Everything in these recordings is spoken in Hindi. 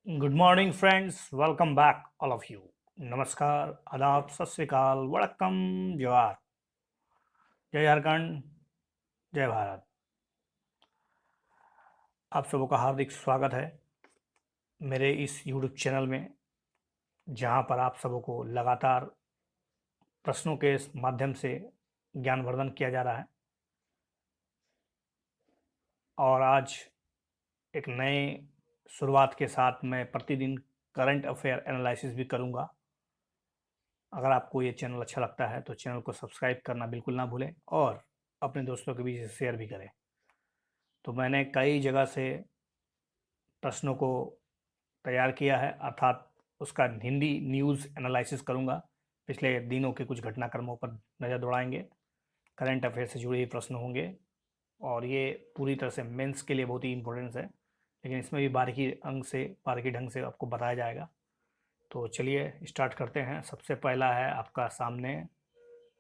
Good morning friends, welcome back all of you. नमस्कार, आदाब, सत श्री अकाल, वड़क्कम, जोहार, जय झारखंड, जय भारत। आप सबों का हार्दिक स्वागत है मेरे इस यूट्यूब चैनल में, जहां पर आप सबों को लगातार प्रश्नों के माध्यम से ज्ञानवर्धन किया जा रहा है। और आज एक नए शुरुआत के साथ मैं प्रतिदिन करंट अफेयर एनालिसिस भी करूंगा। अगर आपको ये चैनल अच्छा लगता है तो चैनल को सब्सक्राइब करना बिल्कुल ना भूलें और अपने दोस्तों के बीच शेयर भी करें। तो मैंने कई जगह से प्रश्नों को तैयार किया है, अर्थात उसका हिंदी न्यूज़ एनालिसिस करूंगा। पिछले दिनों के कुछ घटनाक्रमों पर नज़र दौड़ाएंगे, करंट अफेयर से जुड़े हुए प्रश्न होंगे और ये पूरी तरह से मेंस के लिए बहुत ही इंपॉर्टेंस है, लेकिन इसमें भी बारीकी ढंग से आपको बताया जाएगा। तो चलिए स्टार्ट करते हैं। सबसे पहला है आपका सामने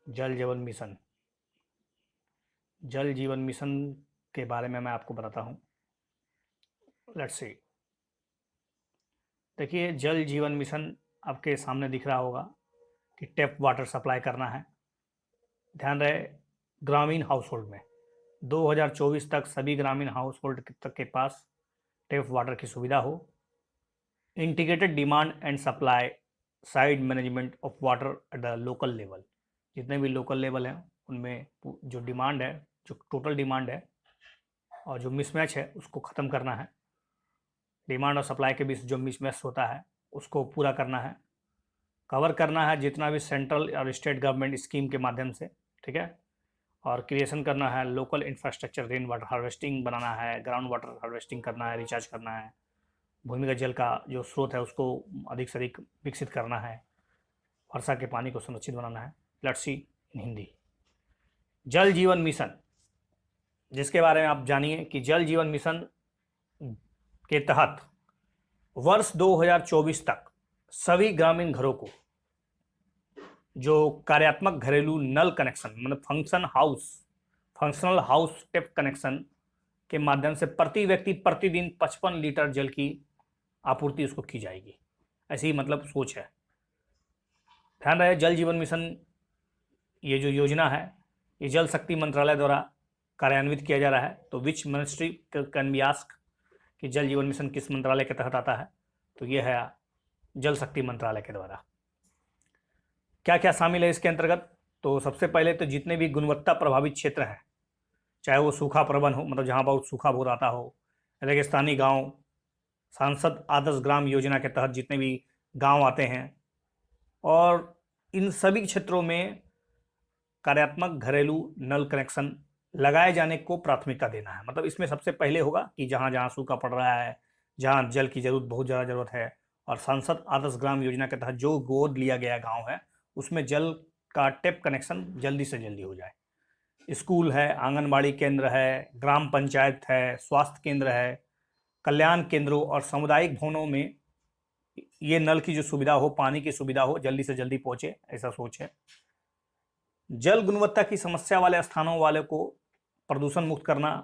जल जीवन मिशन। जल जीवन मिशन के बारे में मैं आपको बताता हूँ। Let's see. देखिए, जल जीवन मिशन आपके सामने दिख रहा होगा कि टैप वाटर सप्लाई करना है। ध्यान रहे, ग्रामीण हाउस होल्ड में 2024 तक सभी ग्रामीण हाउस होल्ड तक के पास टैप वाटर की सुविधा हो। Integrated demand and supply side management of water at the local level. जितने भी लोकल लेवल हैं उनमें जो डिमांड है, जो टोटल डिमांड है और जो मिसमैच है उसको ख़त्म करना है। डिमांड और सप्लाई के बीच जो मिसमैच होता है उसको पूरा करना है, कवर करना है जितना भी सेंट्रल और स्टेट गवर्नमेंट स्कीम के माध्यम से, ठीक है। और क्रिएशन करना है local infrastructure, rain water harvesting बनाना है, ग्राउंड वाटर हार्वेस्टिंग करना है, रिचार्ज करना है, भूमिगत जल का जो स्रोत है उसको अधिक से अधिक विकसित करना है, वर्षा के पानी को संरक्षित बनाना है। लेट्स सी इन हिंदी। जल जीवन मिशन, जिसके बारे में आप जानिए कि जल जीवन मिशन के तहत वर्ष 2024 तक सभी ग्रामीण घरों को जो कार्यात्मक घरेलू नल कनेक्शन मतलब फंक्शनल हाउस टेप कनेक्शन के माध्यम से प्रति व्यक्ति प्रतिदिन 55 लीटर जल की आपूर्ति उसको की जाएगी। ऐसी मतलब सोच है। ध्यान रहे, जल जीवन मिशन ये जो योजना है ये जल शक्ति मंत्रालय द्वारा कार्यान्वित किया जा रहा है। तो which ministry can be ask कि जल जीवन मिशन किस मंत्रालय के तहत आता है, तो ये है जल शक्ति मंत्रालय के द्वारा। क्या क्या शामिल है इसके अंतर्गत? तो सबसे पहले तो जितने भी गुणवत्ता प्रभावित क्षेत्र हैं, चाहे वो सूखा प्रबंध हो, मतलब जहाँ बहुत सूखा बहुत आता हो, रेगिस्तानी गांव, सांसद आदर्श ग्राम योजना के तहत जितने भी गांव आते हैं, और इन सभी क्षेत्रों में कार्यात्मक घरेलू नल कनेक्शन लगाए जाने को प्राथमिकता देना है। मतलब इसमें सबसे पहले होगा कि जहाँ जहाँ सूखा पड़ रहा है, जहाँ जल की जरूरत बहुत ज़्यादा ज़रूरत है, और सांसद आदर्श ग्राम योजना के तहत जो गोद लिया गया गांव है उसमें जल का टेप कनेक्शन जल्दी से जल्दी हो जाए। स्कूल है, आंगनबाड़ी केंद्र है, ग्राम पंचायत है, स्वास्थ्य केंद्र है, कल्याण केंद्रों और सामुदायिक भवनों में ये नल की जो सुविधा हो, पानी की सुविधा हो, जल्दी से जल्दी पहुंचे, ऐसा सोच है। जल गुणवत्ता की समस्या वाले स्थानों वाले को प्रदूषण मुक्त करना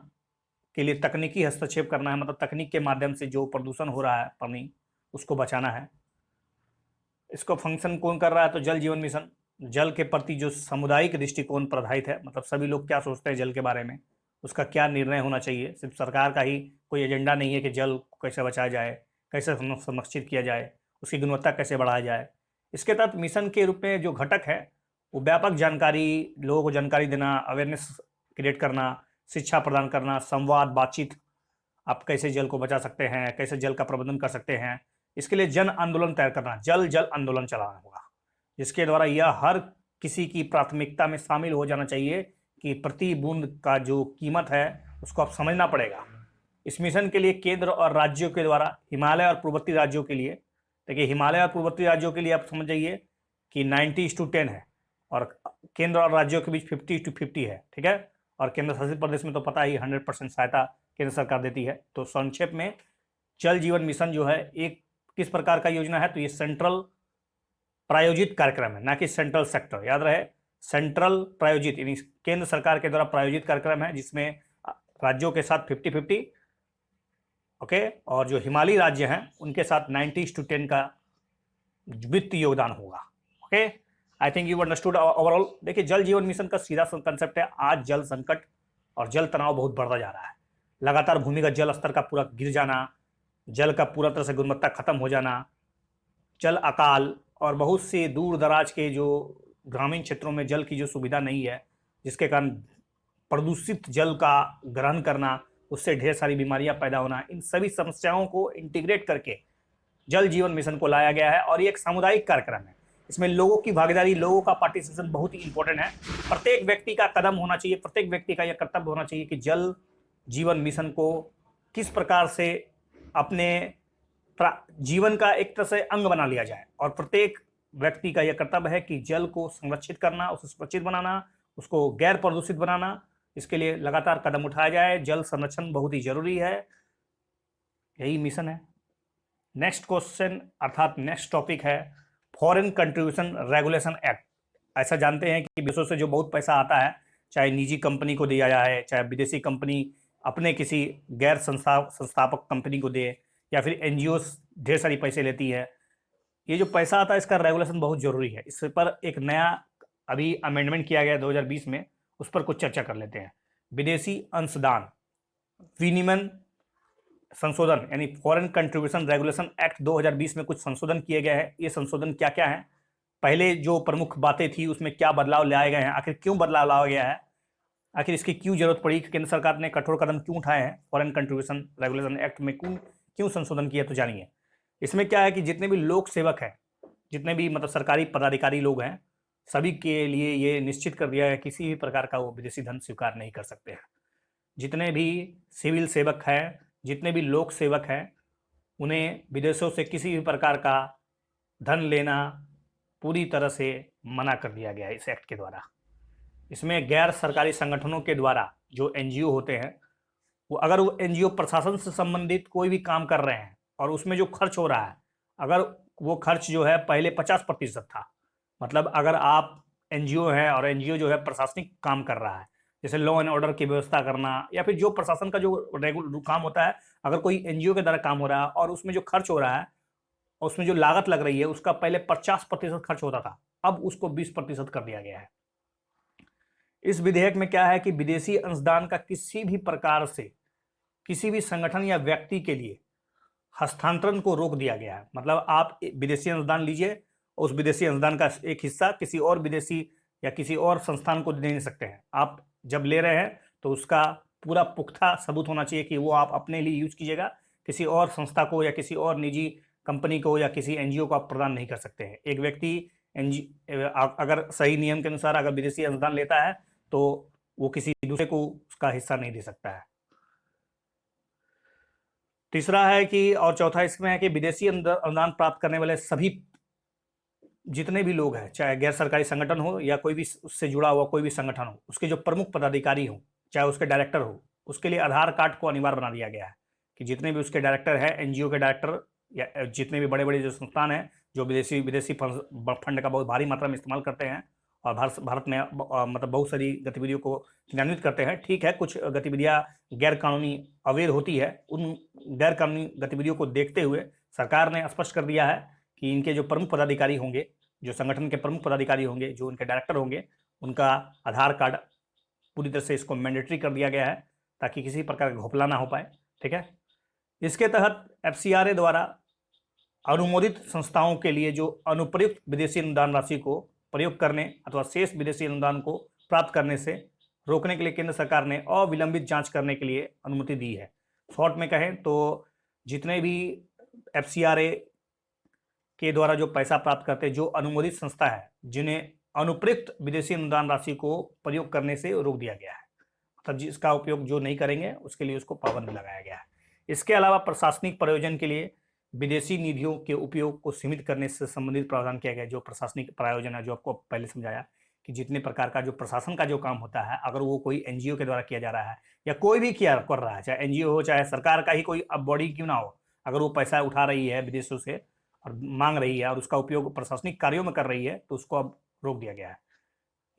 के लिए तकनीकी हस्तक्षेप करना है। मतलब तकनीक के माध्यम से जो प्रदूषण हो रहा है पानी, उसको बचाना है। इसको फंक्शन कौन कर रहा है? तो जल जीवन मिशन जल के प्रति जो सामुदायिक दृष्टिकोण प्रधारित है, मतलब सभी लोग क्या सोचते हैं जल के बारे में, उसका क्या निर्णय होना चाहिए। सिर्फ सरकार का ही कोई एजेंडा नहीं है कि जल को कैसे बचाया जाए, कैसे संरक्षित किया जाए, उसकी गुणवत्ता कैसे बढ़ाया जाए। इसके तहत मिशन के रूप में जो घटक है वो व्यापक जानकारी, लोगों को जानकारी देना, अवेयरनेस क्रिएट करना, शिक्षा प्रदान करना, संवाद, बातचीत, आप कैसे जल को बचा सकते हैं, कैसे जल का प्रबंधन कर सकते हैं। इसके लिए जन आंदोलन तैयार करना, जल जल आंदोलन चलाना होगा, जिसके द्वारा यह हर किसी की प्राथमिकता में शामिल हो जाना चाहिए कि प्रति बूंद का जो कीमत है उसको आप समझना पड़ेगा। इस मिशन के लिए केंद्र और राज्यों के द्वारा हिमालय और पूर्वोत्तर राज्यों के लिए, देखिए हिमालय और पूर्वोत्तर राज्यों के लिए आप समझ जाइए कि 90:10 है और केंद्र और राज्यों के बीच 50:50 है, ठीक है। और केंद्र शासित प्रदेश में तो पता ही 100% सहायता केंद्र सरकार देती है। तो संक्षेप में जल जीवन मिशन जो है एक किस प्रकार का योजना है? तो ये सेंट्रल प्रायोजित कार्यक्रम है, ना कि सेंट्रल सेक्टर। याद रहे, सेंट्रल प्रायोजित यानी केंद्र सरकार के द्वारा प्रायोजित कार्यक्रम है, जिसमें राज्यों के साथ 50-50 ओके, और जो हिमालयी राज्य हैं उनके साथ 90:10 का वित्तीय योगदान होगा। Okay, I think you understood overall. देखिए, जल जीवन मिशन का सीधा कंसेप्ट है, आज जल संकट और जल तनाव बहुत बढ़ता जा रहा है। लगातार भूमिगत जल स्तर का पूरा गिर जाना, जल का पूरा तरह से गुणवत्ता खत्म हो जाना, जल अकाल, और बहुत से दूर दराज के जो ग्रामीण क्षेत्रों में जल की जो सुविधा नहीं है, जिसके कारण प्रदूषित जल का ग्रहण करना, उससे ढेर सारी बीमारियां पैदा होना, इन सभी समस्याओं को इंटीग्रेट करके जल जीवन मिशन को लाया गया है। और ये एक सामुदायिक कार्यक्रम है, इसमें लोगों की भागीदारी, लोगों का पार्टिसिपेशन बहुत ही इंपॉर्टेंट है। प्रत्येक व्यक्ति का कदम होना चाहिए, प्रत्येक व्यक्ति का यह कर्तव्य होना चाहिए कि जल जीवन मिशन को किस प्रकार से अपने जीवन का एक तरह से अंग बना लिया जाए। और प्रत्येक व्यक्ति का यह कर्तव्य है कि जल को संरक्षित करना, उसे सुरक्षित बनाना, उसको गैर प्रदूषित बनाना, इसके लिए लगातार कदम उठाया जाए। जल संरक्षण बहुत ही जरूरी है, यही मिशन है। नेक्स्ट क्वेश्चन अर्थात नेक्स्ट टॉपिक है फॉरेन कंट्रीब्यूशन रेगुलेशन एक्ट। ऐसा जानते हैं कि विदेशों से जो बहुत पैसा आता है, चाहे निजी कंपनी को दिया जाए, चाहे विदेशी कंपनी अपने किसी गैर संस्थापक कंपनी को दे, या फिर एनजीओ ढेर सारी पैसे लेती है, ये जो पैसा आता है इसका रेगुलेशन बहुत जरूरी है। इस पर एक नया अभी अमेंडमेंट किया गया 2020 में, उस पर कुछ चर्चा कर लेते हैं। विदेशी अंशदान विनिमय संशोधन यानी फॉरेन कंट्रीब्यूशन रेगुलेशन एक्ट 2020 में कुछ संशोधन किए गए हैं। ये संशोधन क्या क्या है, पहले जो प्रमुख बातें थी उसमें क्या बदलाव लाए गए हैं, आखिर क्यों बदलाव लाया गया है, आखिर इसकी क्यों जरूरत पड़ी, केंद्र सरकार ने कठोर कदम क्यों उठाए हैं, फॉरेन कंट्रीब्यूशन रेगुलेशन एक्ट में क्यों संशोधन किया, तो जानिए। इसमें क्या है कि जितने भी लोक सेवक हैं, जितने भी मतलब सरकारी पदाधिकारी लोग हैं, सभी के लिए ये निश्चित कर दिया है किसी भी प्रकार का वो विदेशी धन स्वीकार नहीं कर सकते हैं। जितने भी सिविल सेवक हैं, जितने भी लोक सेवक हैं, उन्हें विदेशों से किसी भी प्रकार का धन लेना पूरी तरह से मना कर दिया गया है इस एक्ट के द्वारा। इसमें गैर सरकारी संगठनों के द्वारा जो एनजीओ होते हैं, वो अगर वो एनजीओ प्रशासन से संबंधित कोई भी काम कर रहे हैं और उसमें जो खर्च हो रहा है, अगर वो खर्च जो है पहले 50% था, मतलब अगर आप एनजीओ है और एनजीओ जो है प्रशासनिक काम कर रहा है, जैसे लॉ एंड ऑर्डर की व्यवस्था करना या फिर जो प्रशासन का जो रेगुलर काम होता है, अगर कोई एनजीओ के द्वारा काम हो रहा है और उसमें जो खर्च हो रहा है, उसमें जो लागत लग रही है, उसका पहले 50% खर्च होता था, अब उसको 20% कर दिया गया है। इस विधेयक में क्या है कि विदेशी अंशदान का किसी भी प्रकार से किसी भी संगठन या व्यक्ति के लिए हस्तांतरण को रोक दिया गया है। मतलब आप विदेशी अनुदान लीजिए, उस विदेशी अनुदान का एक हिस्सा किसी और विदेशी या किसी और संस्थान को दे नहीं सकते हैं। आप जब ले रहे हैं तो उसका पूरा पुख्ता सबूत होना चाहिए कि वो आप अपने लिए यूज कीजिएगा, किसी और संस्था को या किसी और निजी कंपनी को या किसी एनजीओ को आप प्रदान नहीं कर सकते हैं। एक व्यक्ति अगर सही नियम के अनुसार अगर विदेशी अनुदान लेता है तो वो किसी दूसरे को उसका हिस्सा नहीं दे सकता है। तीसरा है कि, और चौथा इसमें है कि विदेशी अनुदान प्राप्त करने वाले सभी जितने भी लोग हैं, चाहे गैर सरकारी संगठन हो या कोई भी उससे जुड़ा हुआ कोई भी संगठन हो, उसके जो प्रमुख पदाधिकारी हो, चाहे उसके डायरेक्टर हो, उसके लिए आधार कार्ड को अनिवार्य बना दिया गया है कि जितने भी उसके डायरेक्टर हैं, एनजीओ के डायरेक्टर या जितने भी बड़े बड़े जो संस्थान हैं जो विदेशी फंड का बहुत भारी मात्रा में इस्तेमाल करते हैं और भारत में मतलब बहुत सारी गतिविधियों को क्रियान्वित करते हैं। ठीक है, कुछ गतिविधियां गैर कानूनी अवैध होती है, उन गैर कानूनी गतिविधियों को देखते हुए सरकार ने स्पष्ट कर दिया है कि इनके जो प्रमुख पदाधिकारी होंगे, जो संगठन के प्रमुख पदाधिकारी होंगे, जो उनके डायरेक्टर होंगे, उनका आधार कार्ड पूरी तरह से इसको मैंडेटरी कर दिया गया है ताकि किसी प्रकार का घोपला ना हो पाए। ठीक है, इसके तहत एफसीआरए द्वारा अनुमोदित संस्थाओं के लिए जो अनुप्रयुक्त विदेशी अनुदान राशि को प्रयोग करने अथवा शेष विदेशी अनुदान को प्राप्त करने से रोकने के लिए केंद्र सरकार ने अविलंबित जांच करने के लिए अनुमति दी है। शॉर्ट में कहें तो जितने भी एफसीआरए के द्वारा जो पैसा प्राप्त करते हैं, जो अनुमोदित संस्था है, जिन्हें अनुप्रयुक्त विदेशी अनुदान राशि को प्रयोग करने से रोक दिया गया है, मतलब जिसका उपयोग जो नहीं करेंगे उसके लिए उसको पाबंदी लगाया गया है। इसके अलावा प्रशासनिक प्रयोजन के लिए विदेशी निधियों के उपयोग को सीमित करने से संबंधित प्रावधान किया गया। जो प्रशासनिक प्रायोजन है, जो आपको पहले समझाया कि जितने प्रकार का जो प्रशासन का जो काम होता है, अगर वो कोई एनजीओ के द्वारा किया जा रहा है या कोई भी किया कर रहा है, चाहे एनजीओ हो चाहे सरकार का ही कोई अब बॉडी क्यों ना हो, अगर वो पैसा उठा रही है विदेशों से और मांग रही है और उसका उपयोग प्रशासनिक कार्यों में कर रही है तो उसको अब रोक दिया गया है।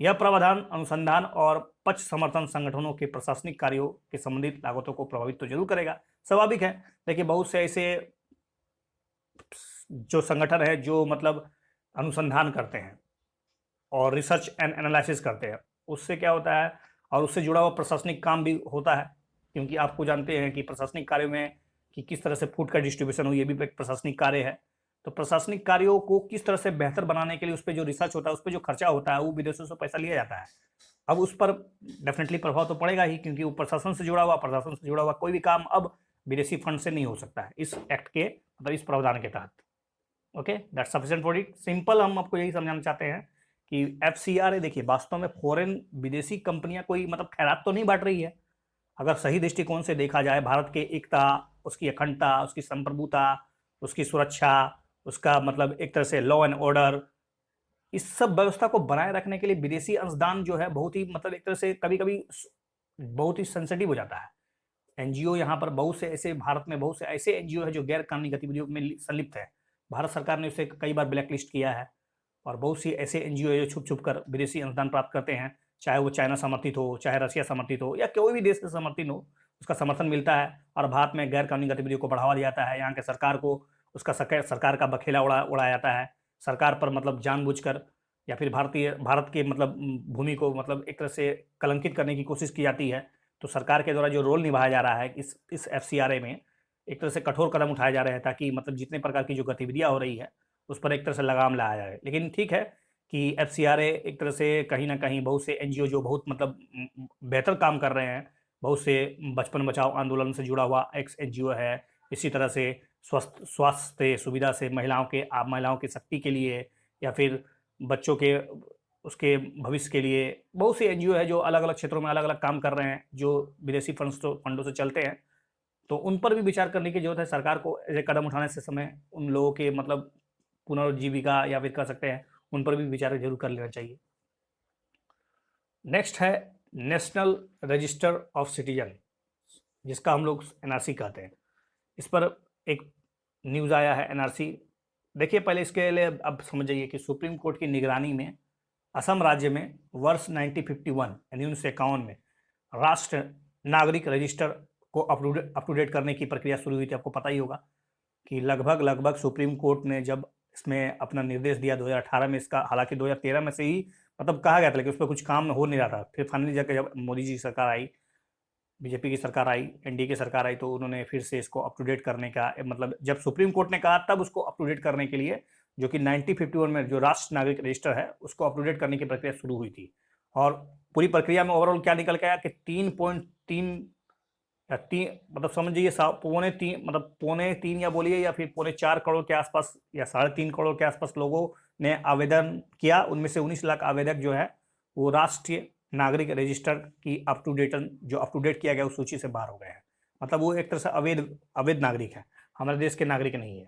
यह प्रावधान अनुसंधान और पक्ष समर्थन संगठनों के प्रशासनिक कार्यों के संबंधित लागतों को प्रभावित तो जरूर करेगा, स्वाभाविक है। देखिए बहुत से ऐसे जो संगठन है जो मतलब अनुसंधान करते हैं और रिसर्च एंड एनालिसिस करते हैं, उससे क्या होता है, और उससे जुड़ा हुआ प्रशासनिक काम भी होता है, क्योंकि आपको जानते हैं कि प्रशासनिक कार्यों में कि किस तरह से फूड का डिस्ट्रीब्यूशन हो, ये भी एक प्रशासनिक कार्य है। तो प्रशासनिक कार्यों को किस तरह से बेहतर बनाने के लिए उस पर जो रिसर्च होता है, उस पर जो खर्चा होता है, वो विदेशों से पैसा लिया जाता है। अब उस पर डेफिनेटली प्रभाव तो पड़ेगा ही, क्योंकि वो प्रशासन से जुड़ा हुआ कोई भी काम अब विदेशी फंड से नहीं हो सकता है इस एक्ट के मतलब इस प्रावधान के तहत। Okay, that's sufficient for it. Simple हम आपको यही समझाना चाहते हैं कि FCRA देखिए वास्तव में फॉरेन विदेशी कंपनियां कोई मतलब खैरात तो नहीं बांट रही है। अगर सही दृष्टिकोण से देखा जाए, भारत के एकता, उसकी अखंडता, उसकी संप्रभुता, उसकी सुरक्षा, उसका मतलब एक तरह से लॉ एंड ऑर्डर, इस सब व्यवस्था को बनाए रखने के लिए विदेशी अंशदान जो है बहुत ही मतलब एक तरह से कभी कभी बहुत ही सेंसिटिव हो जाता है। एनजीओ यहाँ पर बहुत से ऐसे, भारत में बहुत से ऐसे एनजीओ है जो गैर कानूनी गतिविधियों में संलिप्त है। भारत सरकार ने उसे कई बार ब्लैक लिस्ट किया है, और बहुत सी ऐसे एनजीओ है जो छुप छुप कर विदेशी अनुदान प्राप्त करते हैं, चाहे वो चाइना समर्थित हो, चाहे रशिया समर्थित हो, या कोई भी देश से समर्थित हो, उसका समर्थन मिलता है और भारत में गैर कानूनी गतिविधियों को बढ़ावा दिया जाता है। यहाँ के सरकार को उसका सरकार का बखेला उड़ाया जाता है, सरकार पर मतलब जानबूझकर या फिर भारत के मतलब भूमि को मतलब एक तरह से कलंकित करने की कोशिश की जाती है। तो सरकार के द्वारा जो रोल निभाया जा रहा है इस FCRA में, एक तरह से कठोर कदम उठाए जा रहे हैं ताकि मतलब जितने प्रकार की जो गतिविधियां हो रही है उस पर एक तरह से लगाम लाया जाए। लेकिन ठीक है कि FCRA एक तरह से कहीं ना कहीं बहुत से एनजीओ जो बहुत मतलब बेहतर काम कर रहे हैं, बहुत से बचपन बचाओ आंदोलन से जुड़ा हुआ एक्स एनजीओ है, इसी तरह से स्वास्थ्य सुविधा से महिलाओं की शक्ति के लिए, या फिर बच्चों के उसके भविष्य के लिए बहुत सी एनजीओ है जो अलग अलग क्षेत्रों में अलग अलग काम कर रहे हैं, जो विदेशी फंडों से चलते हैं। तो उन पर भी विचार करने की जरूरत है सरकार को। ऐसे कदम उठाने से समय उन लोगों के मतलब पुनर्जीविका या फिर कह सकते हैं उन पर भी विचार जरूर कर लेना चाहिए। नेक्स्ट है नेशनल रजिस्टर ऑफ सिटीजन, जिसका हम लोग NRC कहते हैं। इस पर एक न्यूज़ आया है NRC। देखिए पहले इसके लिए अब समझ जाइए कि सुप्रीम कोर्ट की निगरानी में असम राज्य में वर्ष 1951 यानी 1951 में राष्ट्र नागरिक रजिस्टर को अप टू डेट करने की प्रक्रिया शुरू हुई थी। आपको पता ही होगा कि लगभग सुप्रीम कोर्ट ने जब इसमें अपना निर्देश दिया 2018 में, इसका हालांकि 2013 में से ही मतलब कहा गया था, लेकिन उस पर कुछ काम हो नहीं रहा था। फिर फाइनली जाकर जब मोदी जी की सरकार आई, बीजेपी की सरकार आई, NDA की सरकार आई, तो उन्होंने फिर से इसको अप टू डेट करने का मतलब जब सुप्रीम कोर्ट ने कहा तब उसको अप टू डेट करने के लिए, जो कि 1951 में जो राष्ट्र नागरिक रजिस्टर है उसको अप टू डेट करने की प्रक्रिया शुरू हुई थी। और पूरी प्रक्रिया में ओवरऑल क्या निकल के आया कि 3.3 या 3 मतलब समझिए पौने तीन या बोलिए या फिर पौने 4 करोड़ के आसपास या 3.5 करोड़ के आसपास लोगों ने आवेदन किया। उनमें से 19 लाख आवेदक जो है वो राष्ट्रीय नागरिक रजिस्टर की अप टू डेट किया गया उस सूची से बाहर हो गए हैं। मतलब वो एक तरह से अवैध नागरिक है, हमारे देश के नागरिक नहीं है।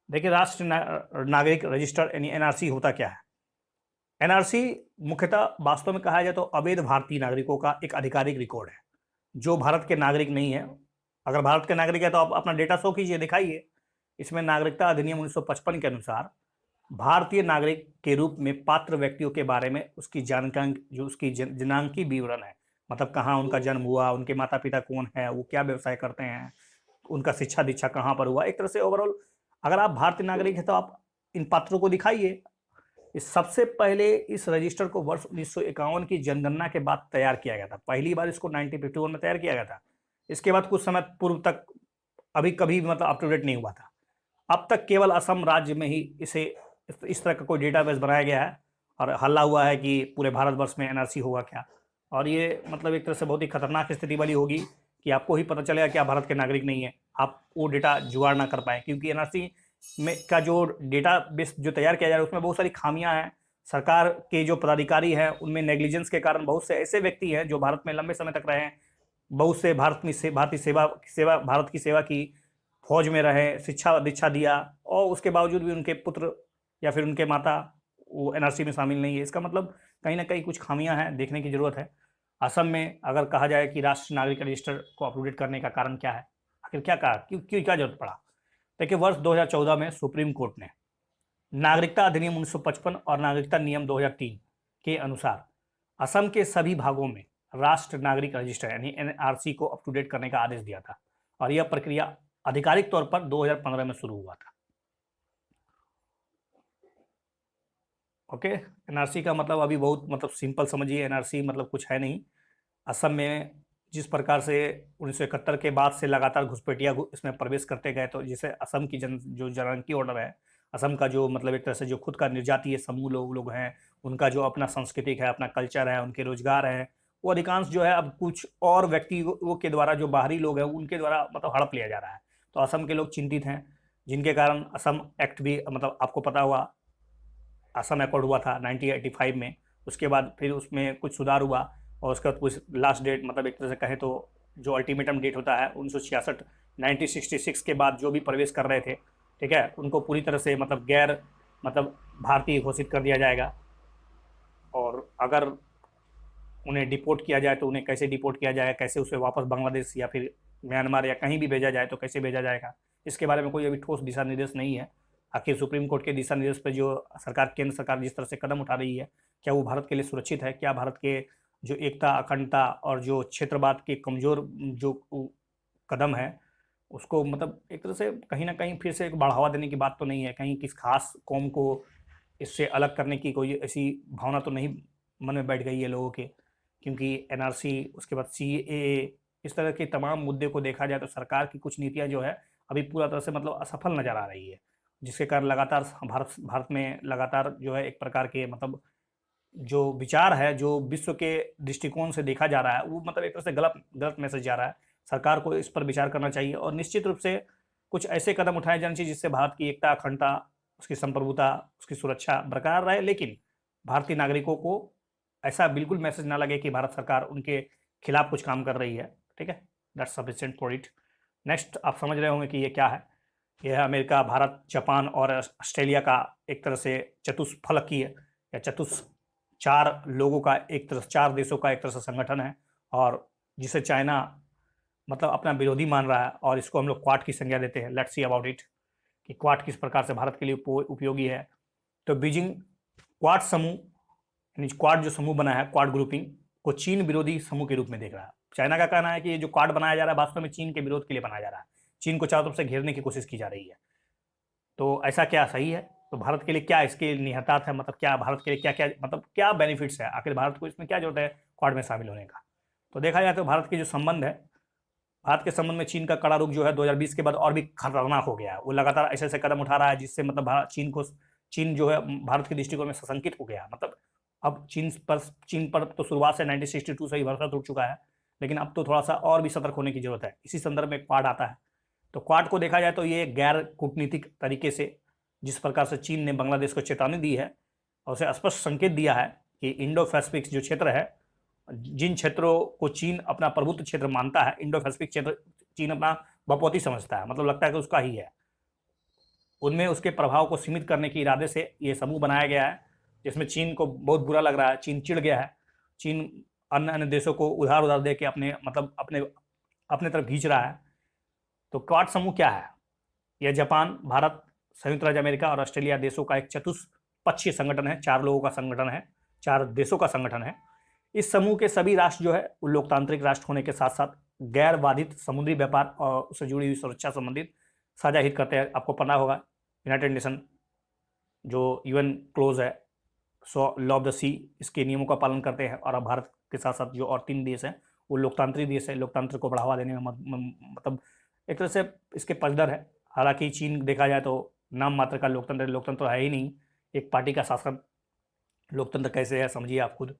देखिए राष्ट्रीय नागरिक रजिस्टर यानी NRC होता क्या है? NRC मुख्यतः वास्तव में कहा जाए तो अवैध भारतीय नागरिकों का एक आधिकारिक रिकॉर्ड है जो भारत के नागरिक नहीं है। अगर भारत के नागरिक है तो आप अपना डेटा शो कीजिए, दिखाइए। इसमें नागरिकता अधिनियम 1955 के अनुसार भारतीय नागरिक के रूप में पात्र व्यक्तियों के बारे में उसकी जानकारी, जो उसकी जनांकी विवरण है, मतलब कहाँ उनका जन्म हुआ, उनके माता पिता कौन है, वो क्या व्यवसाय करते हैं, उनका शिक्षा दीक्षा कहाँ पर हुआ, एक तरह से ओवरऑल अगर आप भारतीय नागरिक है तो आप इन पात्रों को दिखाइए। इस सबसे पहले इस रजिस्टर को वर्ष 1951 की जनगणना के बाद तैयार किया गया था। पहली बार इसको 1951 में तैयार किया गया था। इसके बाद कुछ समय पूर्व तक अभी कभी मतलब अप टू डेट नहीं हुआ था। अब तक केवल असम राज्य में ही इसे इस तरह का कोई डेटाबेस बनाया गया है, और हल्ला हुआ है कि पूरे भारतवर्ष में NRC होगा क्या। और ये मतलब एक तरह से बहुत ही खतरनाक स्थिति वाली होगी कि आपको ही पता चलेगा कि आप भारत के नागरिक नहीं है, आप वो डेटा जुगाड़ ना कर पाए, क्योंकि NRC में का जो डेटा बेस जो तैयार किया जा रहा है उसमें बहुत सारी खामियां हैं। सरकार के जो पदाधिकारी हैं उनमें नेग्लिजेंस के कारण बहुत से ऐसे व्यक्ति हैं जो भारत में लंबे समय तक रहे हैं, बहुत से भारत की सेवा की, फौज में रहे, शिक्षा दीक्षा दिया, और उसके बावजूद भी उनके पुत्र या फिर उनके माता वो NRC में शामिल नहीं है। इसका मतलब कहीं ना कहीं कुछ खामियां हैं, देखने की जरूरत है। असम में अगर कहा जाए कि राष्ट्रीय नागरिक रजिस्टर को अपडेट करने का कारण क्या है, आखिर क्या कहा, क्या जरूरत पड़ा? देखिए वर्ष 2014 में सुप्रीम कोर्ट ने नागरिकता अधिनियम 1955 और नागरिकता नियम 2003 के अनुसार असम के सभी भागों में राष्ट्र नागरिक रजिस्टर यानी एनआरसी को अप टू डेट करने का आदेश दिया था और यह प्रक्रिया आधिकारिक तौर पर 2015 में शुरू हुआ था। ओके, एनआरसी का मतलब अभी बहुत मतलब सिंपल समझिए, एनआरसी मतलब कुछ है नहीं। असम में जिस प्रकार से 1971 के बाद से लगातार घुसपैठिया इसमें प्रवेश करते गए, तो जिसे असम की जो जनगणना ऑर्डर है, असम का जो मतलब एक तरह से जो खुद का निर्जातीय समूह लोग हैं, उनका जो अपना सांस्कृतिक है, अपना कल्चर है, उनके रोजगार है, वो अधिकांश जो है अब कुछ और व्यक्तियों के द्वारा, जो बाहरी लोग हैं उनके द्वारा मतलब हड़प लिया जा रहा है। तो असम के लोग चिंतित हैं, जिनके कारण असम एक्ट भी मतलब आपको पता हुआ, असम अकॉर्ड हुआ था 1985 में। उसके बाद फिर उसमें कुछ सुधार हुआ और उसके बाद कुछ लास्ट डेट मतलब एक तरह से कहें तो जो अल्टीमेटम डेट होता है 1966 1966 के बाद जो भी प्रवेश कर रहे थे, ठीक है, उनको पूरी तरह से मतलब गैर मतलब भारतीय घोषित कर दिया जाएगा। और अगर उन्हें डिपोर्ट किया जाए तो उन्हें कैसे डिपोर्ट किया जाए, कैसे उसे वापस बांग्लादेश या फिर म्यांमार या कहीं भी भेजा जाए तो कैसे भेजा जाएगा, इसके बारे में कोई अभी ठोस दिशा निर्देश नहीं है। आखिर सुप्रीम कोर्ट के दिशा निर्देश पर जो सरकार, केंद्र सरकार जिस तरह से कदम उठा रही है, क्या वो भारत के लिए सुरक्षित है? क्या भारत के जो एकता, अखंडता और जो क्षेत्रवाद के कमजोर जो कदम है उसको मतलब एक तरह से कहीं ना कहीं फिर से एक बढ़ावा देने की बात तो नहीं है? कहीं किस खास कौम को इससे अलग करने की कोई ऐसी भावना तो नहीं मन में बैठ गई है लोगों के? क्योंकि एनआरसी, उसके बाद सीएए, इस तरह के तमाम मुद्दे को देखा जाए तो सरकार की कुछ नीतियां जो है अभी पूरा तरह से मतलब असफल नजर आ रही है, जिसके कारण लगातार भारत भारत में लगातार जो है एक प्रकार के मतलब जो विचार है, जो विश्व के दृष्टिकोण से देखा जा रहा है, वो मतलब एक तरह से गलत गलत मैसेज जा रहा है। सरकार को इस पर विचार करना चाहिए और निश्चित रूप से कुछ ऐसे कदम उठाए जाने चाहिए जिससे भारत की एकता, अखंडता, उसकी संप्रभुता, उसकी सुरक्षा बरकरार रहे, लेकिन भारतीय नागरिकों को ऐसा बिल्कुल मैसेज ना लगे कि भारत सरकार उनके खिलाफ कुछ काम कर रही है। ठीक है, that's sufficient for it. Next आप समझ रहे होंगे कि ये क्या है। यह है अमेरिका, भारत, जापान और ऑस्ट्रेलिया का एक तरह से चतुष्फलकीय या चार लोगों का एक तरह, चार देशों का एक तरह से संगठन है, और जिसे चाइना मतलब अपना विरोधी मान रहा है, और इसको हम लोग क्वाड की संज्ञा देते हैं। लेट्स सी अबाउट इट कि क्वाड किस प्रकार से भारत के लिए उपयोगी है। तो बीजिंग क्वाड समूह, यानी क्वाड जो समूह बना है, क्वाड ग्रुपिंग को चीन विरोधी समूह के रूप में देख रहा है। चाइना का कहना है कि ये जो क्वाड बनाया जा रहा है वास्तव में चीन के विरोध के लिए बनाया जा रहा है, चीन को चारों तरफ से घेरने की कोशिश की जा रही है। तो ऐसा क्या सही है? तो भारत के लिए क्या इसके निहितार्थ है, मतलब क्या भारत के लिए क्या क्या मतलब क्या बेनिफिट्स है? आखिर भारत को इसमें क्या जरूरत है क्वाड में शामिल होने का? तो देखा जाए तो भारत के जो संबंध है, भारत के संबंध में चीन का कड़ा रुख जो है 2020 के बाद और भी खतरनाक हो गया है। वो लगातार ऐसे ऐसे कदम उठा रहा है जिससे मतलब चीन जो है भारत के दृष्टिकोण में सशंकित हो गया। मतलब अब चीन पर तो शुरुआत से 1962 से ही भरोसा टूट चुका है, लेकिन अब तो थोड़ा सा और भी सतर्क होने की जरूरत है। इसी संदर्भ में क्वाड आता है। तो क्वाड को देखा जाए तो ये गैर कूटनीतिक तरीके से जिस प्रकार से चीन ने बांग्लादेश को चेतावनी दी है और उसे स्पष्ट संकेत दिया है कि इंडो पैसिफिक जो क्षेत्र है, जिन क्षेत्रों को चीन अपना प्रभुत्व क्षेत्र मानता है, इंडो पैसिफिक क्षेत्र चीन अपना बपौती समझता है, मतलब लगता है कि उसका ही है, उनमें उसके प्रभाव को सीमित करने के इरादे से ये समूह बनाया गया है, जिसमें चीन को बहुत बुरा लग रहा है। चीन चिढ़ गया है। चीन अन्य अन्य देशों को उधार उधार दे के अपने मतलब अपने अपने तरफ खींच रहा है। तो क्वाड समूह क्या है? यह जापान, भारत, संयुक्त राज्य अमेरिका और ऑस्ट्रेलिया देशों का एक चतुष्पक्षीय संगठन है, चार लोगों का संगठन है, चार देशों का संगठन है। इस समूह के सभी राष्ट्र जो है वो लोकतांत्रिक राष्ट्र होने के साथ साथ गैर बाधित समुद्री व्यापार और उससे जुड़ी हुई सुरक्षा संबंधित साझा हित करते हैं। आपको पता होगा यूनाइटेड नेशन जो यूएन क्लोज है, सो लॉ ऑफ द सी, इसके नियमों का पालन करते हैं। और अब भारत के साथ साथ जो और 3 देश हैं वो लोकतांत्रिक देश है, लोकतंत्र को बढ़ावा देने में मतलब एक तरह से इसके पक्षधर है। हालांकि चीन देखा जाए तो नाम मात्र का लोकतंत्र, लोकतंत्र है ही नहीं, एक पार्टी का शासन। लोकतंत्र कैसे है समझिए आप खुद।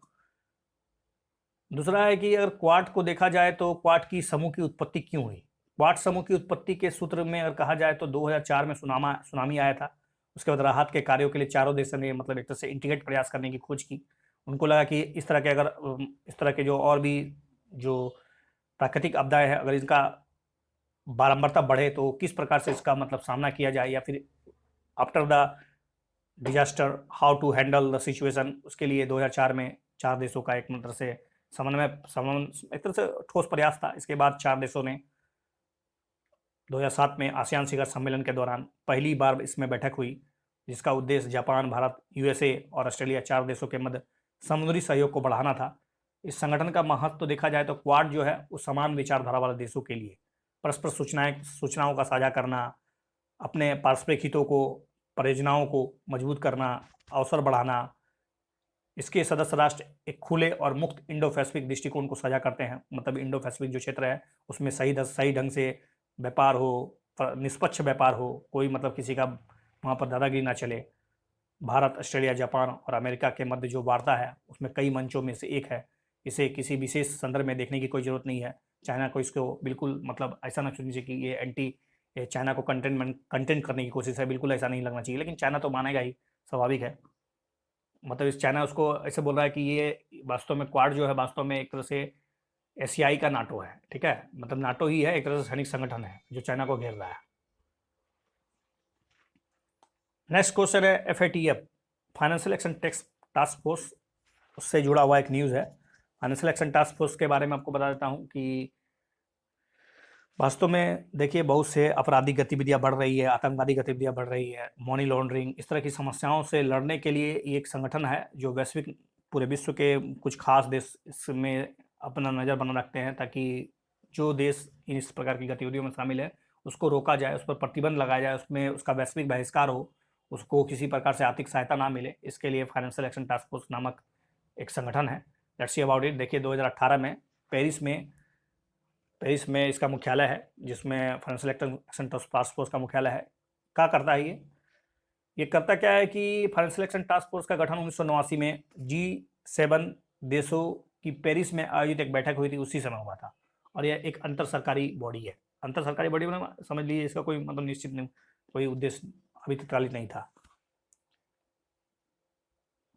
दूसरा है कि अगर क्वाड को देखा जाए तो क्वाड की समूह की उत्पत्ति क्यों हुई? क्वाड समूह की उत्पत्ति के सूत्र में अगर कहा जाए तो 2004 में सुनामी आया था। उसके बाद राहत के कार्यों के लिए चारों देशों ने मतलब एक तरह से इंटीग्रेट प्रयास करने की खोज की। उनको लगा कि इस तरह के अगर इस तरह के जो और भी जो प्राकृतिक आपदाएं हैं, अगर इनका बारंबारता बढ़े तो किस प्रकार से इसका मतलब सामना किया जाए, या फिर after the disaster how to handle the situation. उसके लिए 2004 में चार देशों का एक मतलब से एक तरह से ठोस प्रयास था। इसके बाद चार देशों ने 2007 में आसियान शिखर सम्मेलन के दौरान पहली बार इसमें बैठक हुई, जिसका उद्देश्य जापान, भारत, यूएसए और ऑस्ट्रेलिया चार देशों के मध्य समुद्री सहयोग को बढ़ाना था। इस संगठन का महत्व तो देखा जाए तो क्वाड जो है वो समान विचारधारा वाले देशों के लिए परस्पर सूचनाओं का साझा करना, अपने पारस्परिक हितों को, परियोजनाओं को मजबूत करना, अवसर बढ़ाना। इसके सदस्य राष्ट्र एक खुले और मुक्त इंडो पैसिफिक दृष्टिकोण को साझा करते हैं। मतलब इंडो पैसिफिक जो क्षेत्र है उसमें सही ढंग से व्यापार हो, निष्पक्ष व्यापार हो, कोई मतलब किसी का वहाँ पर दादागिरी ना चले। भारत, ऑस्ट्रेलिया, जापान और अमेरिका के मध्य जो वार्ता है उसमें कई मंचों में से एक है। इसे किसी विशेष संदर्भ में देखने की कोई जरूरत नहीं है। चाइना को इसको बिल्कुल मतलब ऐसा ना समझिए कि ये चाइना को कंटेंट करने की कोशिश है, बिल्कुल ऐसा नहीं लगना चाहिए। लेकिन चाइना तो मानेगा ही, स्वाभाविक है। मतलब इस चाइना उसको ऐसे बोल रहा है कि ये वास्तव में क्वाड जो है वास्तव में एक तरह से एशियाई का नाटो है, ठीक है। मतलब नाटो ही है, एक तरह से सैनिक संगठन है जो चाइना को घेर रहा है। नेक्स्ट क्वेश्चन है FATF, financial action task force, उससे जुड़ा हुआ एक न्यूज़ है। फाइनेंशियल एक्शन टास्क फोर्स के बारे में आपको बता देता हूँ कि वास्तव में देखिए बहुत से आपराधिक गतिविधियां बढ़ रही है, आतंकवादी गतिविधियां बढ़ रही है, मनी लॉन्ड्रिंग, इस तरह की समस्याओं से लड़ने के लिए ये एक संगठन है जो वैश्विक पूरे विश्व के कुछ खास देश इसमें अपना नज़र बना रखते हैं, ताकि जो देश इस प्रकार की गतिविधियों में शामिल है उसको रोका जाए, उस पर प्रतिबंध लगाया जाए, उसमें उसका वैश्विक बहिष्कार हो, उसको किसी प्रकार से आर्थिक सहायता ना मिले। इसके लिए फाइनेंशियल एक्शन टास्क फोर्स नामक एक संगठन है। Let's see about it. देखिए 2018 में पेरिस में इसका मुख्यालय है, जिसमें फाइनेंशियल एक्शन टास्क फोर्स का मुख्यालय है। क्या करता है ये करता क्या है कि फाइनेंशियल एक्शन टास्क फोर्स का गठन 1989 में G7 देशों की पेरिस में आयोजित एक बैठक हुई थी, उसी समय हुआ था। और यह एक अंतर सरकारी बॉडी है। अंतर सरकारी बॉडी में समझ लीजिए इसका कोई मतलब निश्चित नहीं, कोई उद्देश्य अभी तत्कालिक नहीं था।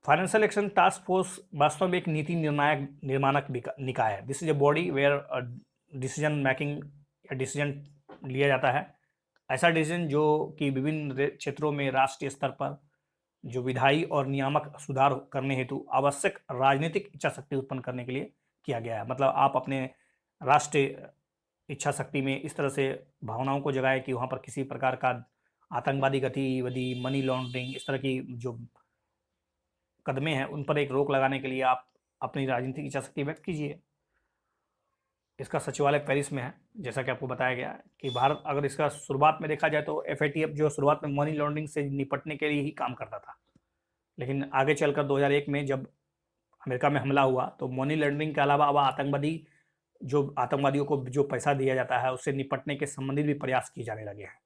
फाइनेंशियल एक्शन टास्क फोर्स वास्तव में एक नीति निर्माणक निकाय है। This is a body where decision making या डिसीजन लिया जाता है। ऐसा डिसीजन जो कि विभिन्न क्षेत्रों में राष्ट्रीय स्तर पर जो विधायी और नियामक सुधार करने हेतु आवश्यक राजनीतिक इच्छा शक्ति उत्पन्न करने के लिए किया गया है। मतलब आप अपने राष्ट्रीय इच्छा शक्ति में इस तरह से भावनाओं को जगाए कि वहाँ पर किसी प्रकार का आतंकवादी गतिविधि, मनी लॉन्ड्रिंग, इस तरह की जो कदमें हैं उन पर एक रोक लगाने के लिए आप अपनी राजनीतिक इच्छा शक्ति व्यक्त कीजिए। इसका सचिवालय पेरिस में है, जैसा कि आपको बताया गया कि भारत, अगर इसका शुरुआत में देखा जाए तो FATF जो शुरुआत में मनी लॉन्ड्रिंग से निपटने के लिए ही काम करता था, लेकिन आगे चलकर 2001 में जब अमेरिका में हमला हुआ तो मनी लॉन्ड्रिंग के अलावा अब आतंकवादियों को जो पैसा दिया जाता है उससे निपटने के संबंधित भी प्रयास किए जाने लगे हैं।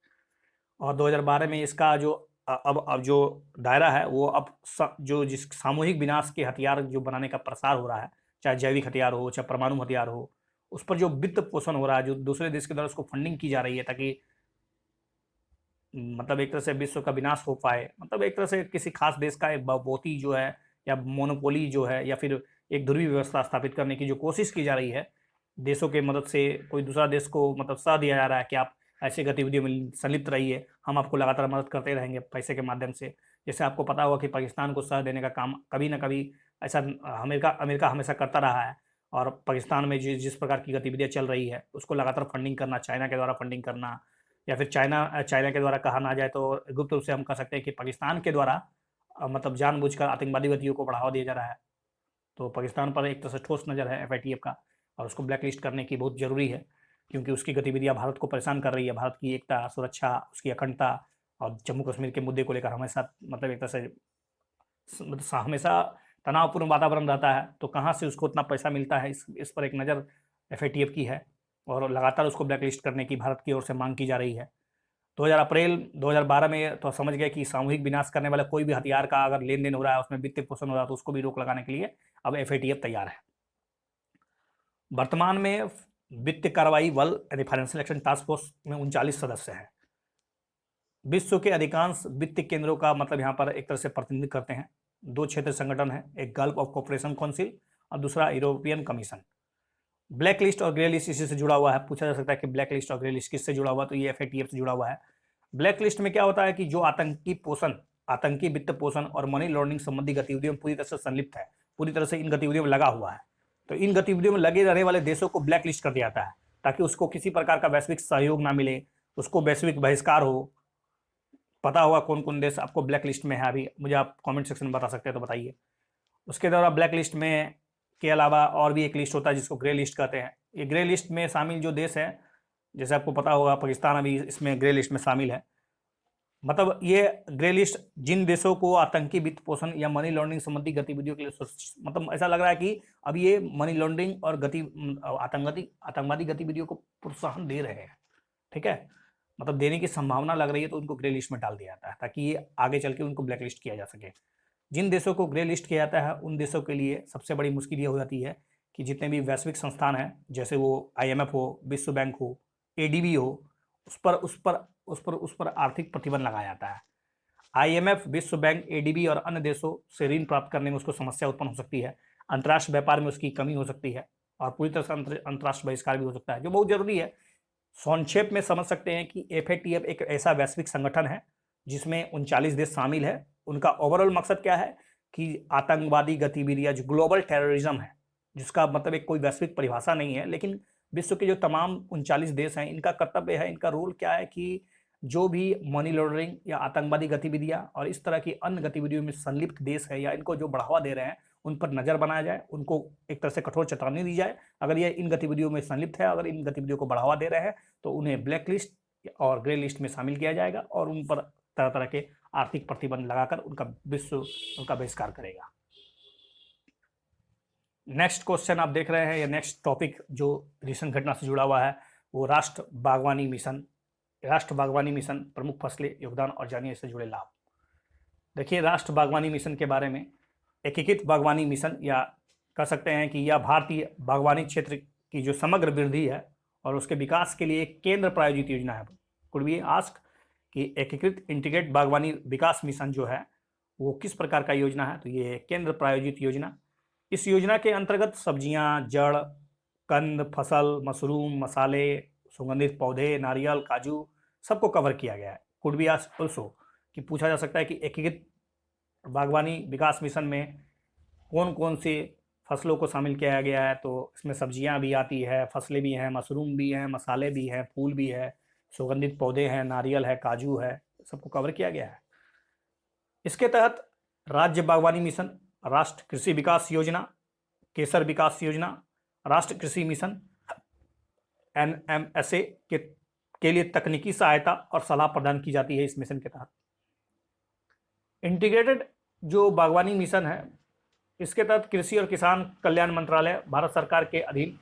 और 2012 में इसका जो अब जो दायरा है वो अब जो जिस सामूहिक विनाश के हथियार जो बनाने का प्रसार हो रहा है, चाहे जैविक हथियार हो, चाहे परमाणु हथियार हो, उस पर जो वित्त पोषण हो रहा है, जो दूसरे देश के द्वारा उसको फंडिंग की जा रही है, ताकि मतलब एक तरह से विश्व का विनाश हो पाए, मतलब एक तरह से किसी खास देश का एक बहुपोती जो है या मोनोपोली जो है या फिर एक ध्रुवीय व्यवस्था स्थापित करने की जो कोशिश की जा रही है देशों के मदद से, कोई दूसरा देश को मतलब सह दिया जा रहा है कि आप ऐसी गतिविधियों में संलिप्त रहिए, हम आपको लगातार मदद करते रहेंगे पैसे के माध्यम से। जैसे आपको पता होगा कि पाकिस्तान को सह देने का काम कभी ना कभी ऐसा अमेरिका हमेशा करता रहा है, और पाकिस्तान में जिस प्रकार की गतिविधियाँ चल रही है उसको लगातार फंडिंग करना, चाइना के द्वारा फंडिंग करना, या फिर चाइना के द्वारा कहा ना जाए तो गुप्त रूप से हम कह सकते हैं कि पाकिस्तान के द्वारा मतलब जानबूझकर आतंकवादी गतिविधियों को बढ़ावा दिया जा रहा है। तो पाकिस्तान पर एक तरह से ठोस नज़र है FATF का, और उसको ब्लैक लिस्ट करने की बहुत ज़रूरी है, क्योंकि उसकी गतिविधियाँ भारत को परेशान कर रही है। भारत की एकता, सुरक्षा, उसकी अखंडता और जम्मू कश्मीर के मुद्दे को लेकर हमेशा मतलब एक तरह से हमेशा तनावपूर्ण वातावरण रहता है। तो कहाँ से उसको उतना पैसा मिलता है, इस पर एक नज़र FATF की है, और लगातार उसको ब्लैक लिस्ट करने की भारत की ओर से मांग की जा रही है। 2000 अप्रैल 2012 में तो समझ गए कि सामूहिक विनाश करने वाला कोई भी हथियार का अगर लेन देन हो रहा है, उसमें वित्तीय पोषण हो रहा है, तो उसको भी रोक लगाने के लिए अब FATF तैयार है। वर्तमान में वित्तीय कार्रवाई बल यानी फाइनेंशियल एक्शन टास्क फोर्स में 39 सदस्य हैं। विश्व के अधिकांश वित्तीय केंद्रों का मतलब यहाँ पर एक तरह से प्रतिनिधित्व करते हैं। 2 क्षेत्र संगठन है, एक गल्फ ऑफ कोऑपरेशन काउंसिल और दूसरा यूरोपियन कमीशन। ब्लैक लिस्ट और ग्रे लिस्ट इसी से जुड़ा हुआ है। पूछा जा सकता है कि ब्लैक लिस्ट और ग्रे लिस्ट किससे जुड़ा हुआ, तो ये FATF से जुड़ा हुआ है। ब्लैक लिस्ट में क्या होता है कि जो आतंकी वित्त पोषण और मनी लॉन्ड्रिंग संबंधी गतिविधियों में पूरी तरह से संलिप्त है, पूरी तरह से इन गतिविधियों में लगा हुआ है, तो इन गतिविधियों में लगे रहने वाले देशों को ब्लैक लिस्ट कर दिया जाता है, ताकि उसको किसी प्रकार का वैश्विक सहयोग ना मिले, उसको वैश्विक बहिष्कार हो। पता होगा कौन कौन देश आपको ब्लैक लिस्ट में है, अभी मुझे आप कमेंट सेक्शन में बता सकते हैं तो बताइए। उसके द्वारा ब्लैक लिस्ट में के अलावा और भी एक लिस्ट होता है जिसको ग्रे लिस्ट कहते हैं। ये ग्रे लिस्ट में शामिल जो देश है, जैसे आपको पता होगा पाकिस्तान अभी इसमें ग्रे लिस्ट में शामिल है। मतलब ये ग्रे लिस्ट जिन देशों को आतंकी वित्त पोषण या मनी लॉन्ड्रिंग संबंधी गतिविधियों के लिए मतलब ऐसा लग रहा है कि अब ये मनी लॉन्ड्रिंग और आतंकवादी गतिविधियों को प्रोत्साहन दे रहे हैं, ठीक है, मतलब देने की संभावना लग रही है, तो उनको ग्रे लिस्ट में डाल दिया जाता है ताकि ये आगे चल के उनको ब्लैक लिस्ट किया जा सके। जिन देशों को ग्रे लिस्ट किया जाता है उन देशों के लिए सबसे बड़ी मुश्किल ये हो जाती है कि जितने भी वैश्विक संस्थान हैं, जैसे वो IMF हो, विश्व बैंक हो, ADB हो, उस पर आर्थिक प्रतिबंध लगाया जाता है। IMF, विश्व बैंक, ADB और अन्य देशों से ऋण प्राप्त करने में उसको समस्या उत्पन्न हो सकती है, अंतर्राष्ट्रीय व्यापार में उसकी कमी हो सकती है और पूरी तरह से अंतर्राष्ट्रीय बहिष्कार भी हो सकता है, जो बहुत जरूरी है। संक्षेप में समझ सकते हैं कि FATF एक ऐसा वैश्विक संगठन है जिसमें 39 देश शामिल है। उनका ओवरऑल मकसद क्या है कि आतंकवादी गतिविधियां, जो ग्लोबल टेररिज्म है, जिसका मतलब एक कोई वैश्विक परिभाषा नहीं है, लेकिन विश्व के जो तमाम 39 देश हैं, इनका कर्तव्य है, इनका रोल क्या है कि जो भी मनी लॉन्ड्रिंग या आतंकवादी गतिविधियां और इस तरह की अन्य गतिविधियों में संलिप्त देश है या इनको जो बढ़ावा दे रहे हैं, उन पर नजर बनाया जाए, उनको एक तरह से कठोर चेतावनी दी जाए। अगर ये इन गतिविधियों में संलिप्त है, अगर इन गतिविधियों को बढ़ावा दे रहे हैं, तो उन्हें ब्लैक लिस्ट और ग्रे लिस्ट में शामिल किया जाएगा और उन पर तरह तरह के आर्थिक प्रतिबंध लगाकर उनका बहिष्कार करेगा। नेक्स्ट क्वेश्चन आप देख रहे हैं, या नेक्स्ट टॉपिक जो रिसेंट घटना से जुड़ा हुआ है, वो राष्ट्र बागवानी मिशन प्रमुख फसलें, योगदान और जानिए इससे जुड़े लाभ। देखिए, राष्ट्र बागवानी मिशन के बारे में, एकीकृत बागवानी मिशन, या कह सकते हैं कि यह भारतीय बागवानी क्षेत्र की जो समग्र वृद्धि है और उसके विकास के लिए एक केंद्र प्रायोजित योजना है। कुड बी आस्क कि एकीकृत इंटीग्रेट बागवानी विकास मिशन जो है वो किस प्रकार का योजना है, तो ये केंद्र प्रायोजित योजना। इस योजना के अंतर्गत सब्जियां, जड़, कंद, फसल, मशरूम, मसाले, सुगंधित पौधे, नारियल, काजू सबको कवर किया गया है। कुड बी आस्क ऑल्सो कि पूछा जा सकता है कि एकीकृत बागवानी विकास मिशन में कौन कौन से फसलों को शामिल किया गया है, तो इसमें सब्जियां भी आती है, फसलें भी हैं, मशरूम भी हैं, मसाले भी हैं, फूल भी है, सुगंधित पौधे हैं, नारियल है, काजू है, सबको कवर किया गया है। इसके तहत राज्य बागवानी मिशन, राष्ट्र कृषि विकास योजना, केसर विकास योजना, राष्ट्र कृषि मिशन, NMSA के लिए तकनीकी सहायता और सलाह प्रदान की जाती है इस मिशन के तहत। इंटीग्रेटेड जो बागवानी मिशन है, इसके तहत कृषि और किसान कल्याण मंत्रालय भारत सरकार के अधीन